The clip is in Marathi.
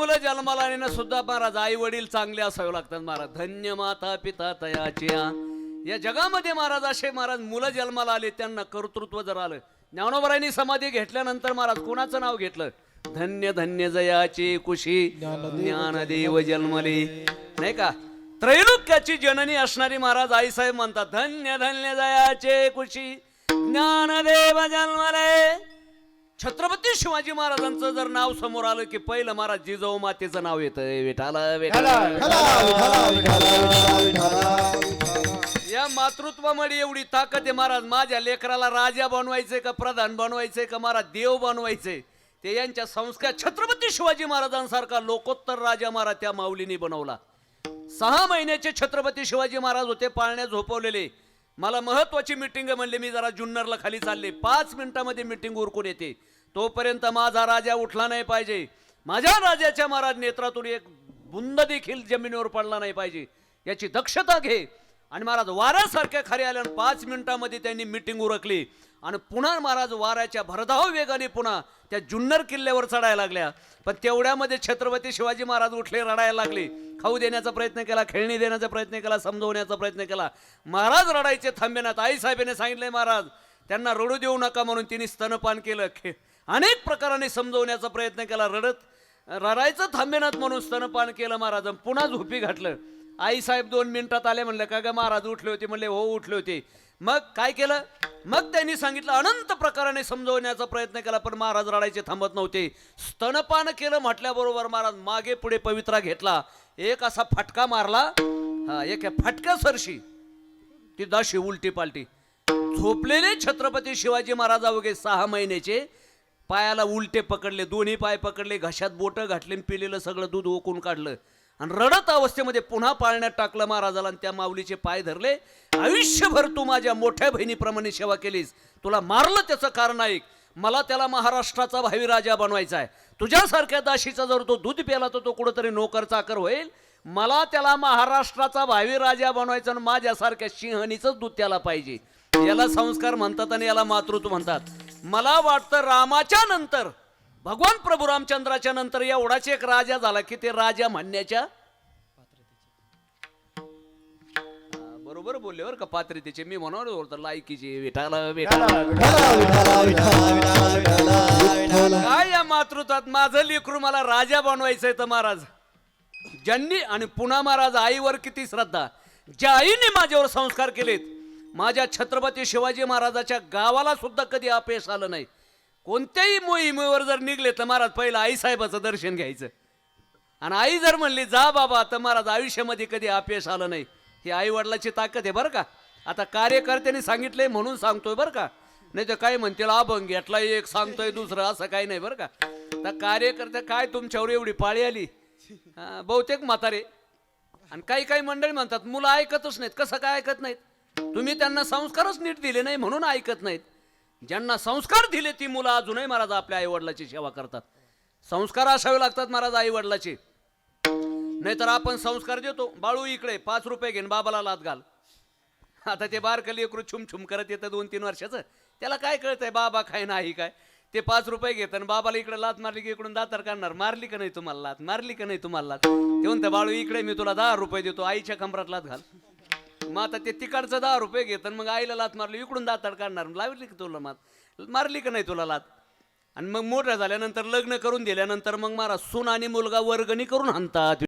मुलं जन्माला आली ना सुद्धा महाराज आई वडील चांगले असावे लागतात महाराज. धन्य माता पिता तयाच्या. या जगामध्ये महाराज असे महाराज मुलं जन्माला आले त्यांना कर्तृत्व जर आलं. ज्ञानोबरायांनी समाधी घेतल्यानंतर महाराज कोणाचं नाव घेतलं? धन्य धन्य जयाचे कुशी ज्ञानदेव जन्मले, नाही का? त्रैलोक्याची जननी असणारी महाराज आईसाहेब म्हणतात धन्य धन्य जयाचे कुशी ज्ञानदेव जन्मले. छत्रपती शिवाजी महाराजांचं जर नाव समोर आलं की पहिलं महाराज जिजाऊ मातेचं नाव येतं. विठाला या मातृत्वामध्ये एवढी ताकद आहे महाराज. माझ्या लेकराला राजा बनवायचंय का प्रधान बनवायचंय का महाराज देव बनवायचंय ते यांच्या संस्कार. छत्रपती शिवाजी महाराजांसारखा लोकोत्तर राजा महाराज त्या माऊलीने बनवला. 6 महिन्याचे छत्रपती शिवाजी महाराज होते पाळण्यात झोपवलेले. मला महत्वाची मीटिंग म्हणले मी जरा जुन्नरला खाली चालले. 5 मिनिटांमध्ये मीटिंग उरकून येते. तोपर्यंत माझा राजा उठला नाही पाहिजे. माझ्या राजाच्या महाराज नेत्रातून एक बुंद देखील जमिनीवर पडला नाही पाहिजे याची दक्षता घे. आणि महाराज वाऱ्यासारख्या खाली आल्या. 5 मिनिटांमध्ये त्यांनी मीटिंग उरकली आणि पुन्हा महाराज वाऱ्याच्या भरधाव वेगाने पुन्हा त्या जुन्नर किल्ल्यावर चढायला लागल्या. पण तेवढ्यामध्ये छत्रपती शिवाजी महाराज उठले, रडायला लागले. खाऊ देण्याचा प्रयत्न केला, खेळणी देण्याचा प्रयत्न केला, समजवण्याचा प्रयत्न केला. महाराज रडायचे थांबेनात. आईसाहेबांनी सांगितलंय महाराज त्यांना रडू देऊ नका म्हणून तिने स्तनपान केलं. अनेक प्रकाराने समजवण्याचा प्रयत्न केला. रडायचं थांबेनात म्हणून स्तनपान केलं महाराज. पुन्हा झोपी घातलं. आईसाहेब 2 मिनिटात आले. म्हणलं का ग महाराज उठले होते? म्हणले हो उठले होते. मग काय केलं? मग त्यांनी सांगितलं अनंत प्रकाराने समजवण्याचा प्रयत्न केला पण महाराज रडायचे थांबत नव्हते. स्तनपान केलं म्हटल्याबरोबर महाराज मागे पुढे पवित्रा घेतला. एक असा फटका मारला. हा एक फटका सरशी ती दाशी उलटी पालटी. झोपलेले छत्रपती शिवाजी महाराज अवघे 6 महिन्याचे पायाला उलटे पकडले. दोन्ही पाय पकडले, घशात बोटं घातले, पिलेलं सगळं दूध ओकून काढलं आणि रडत अवस्थेमध्ये पुन्हा पाळण्यात टाकलं महाराजाला. आणि त्या माऊलीचे पाय धरले. आयुष्यभर तू माझ्या मोठ्या बहिणीप्रमाणे सेवा केलीस. तुला मारलं त्याचं कारण ऐक. मला त्याला महाराष्ट्राचा भावी राजा बनवायचा आहे. तुझ्यासारख्या दाशीचा जर तो दूध प्याला तर तो कुठंतरी नोकर चाकर होईल. मला त्याला महाराष्ट्राचा भावी राजा बनवायचा आणि माझ्यासारख्या सिंहणीचंच दूध त्याला पाहिजे. याला संस्कार म्हणतात आणि याला मातृत्व म्हणतात. मला वाटतं रामाच्या नंतर भगवान प्रभू रामचंद्राच्या नंतर एवढाच एक राजा झाला की ते राजा म्हणण्याच्या बरोबर बोलले बरं का पात्रतेचे. मी म्हणणार होतो लायकीचे. विठाला काय या मातृत्वात माझं लेकरू मला राजा बनवायचंय तर महाराज ज्यांनी आणि पुन्हा महाराज आईवर किती श्रद्धा. ज्या आईने माझ्यावर संस्कार केलेत माझ्या छत्रपती शिवाजी महाराजाच्या गावाला सुद्धा कधी अपयश आलं नाही. कोणत्याही मोहिमेवर जर निघले तर महाराज पहिलं आईसाहेबाचं दर्शन घ्यायचं. आणि आई जर म्हणली जा बाबा तर महाराज आयुष्यामध्ये कधी अपयश आलं नाही. ही आई वडिलाची ताकद आहे बरं का. आता कार्यकर्त्यांनी सांगितलंय म्हणून सांगतोय बरं का. नाही तर काय म्हणतील अभंग घेतला एक सांगतोय दुसरं असं काही नाही बरं का. तर कार्यकर्ते काय तुमच्यावर एवढी पाळी आली बहुतेक म्हातारे. आणि काही काही मंडळी म्हणतात मुलं ऐकतच नाहीत. कसं काय ऐकत नाहीत? तुम्ही त्यांना संस्कारच नीट दिले नाही म्हणून ऐकत नाहीत. ज्यांना संस्कार दिले ती मुलं अजूनही महाराज आपल्या आई वडिलाची सेवा करतात. संस्कार असावे लागतात महाराज आई वडिलाचे. नाहीतर आपण संस्कार देतो. बाळू इकडे 5 रुपये घेऊन बाबाला लात घाल. आता ते बारकं लेकरू छुम छुम करत येतं 2-3 वर्षाचं. त्याला काय कळतंय बाबा काय नाही काय. ते 5 रुपये घेत आणि बाबाला इकडे लात मारली की इकडून दातर काढणार. मारली का नाही तुम्हाला लात? मारली का नाही तुम्हाला लात? ते म्हणतं बाळू इकडे मी तुला 10 रुपये देतो आईच्या कमरात लात घाल. मग आता ते तिकडचं 10 रुपये घेत मग आईला लात मारली इकडून दाताड काढणार. लावली की तुला मारली का नाही तुला लात? आणि मग मोठं झाल्यानंतर लग्न करून दिल्यानंतर मग महाराज सून आणि मुलगा वर्गणी करून हाणतात.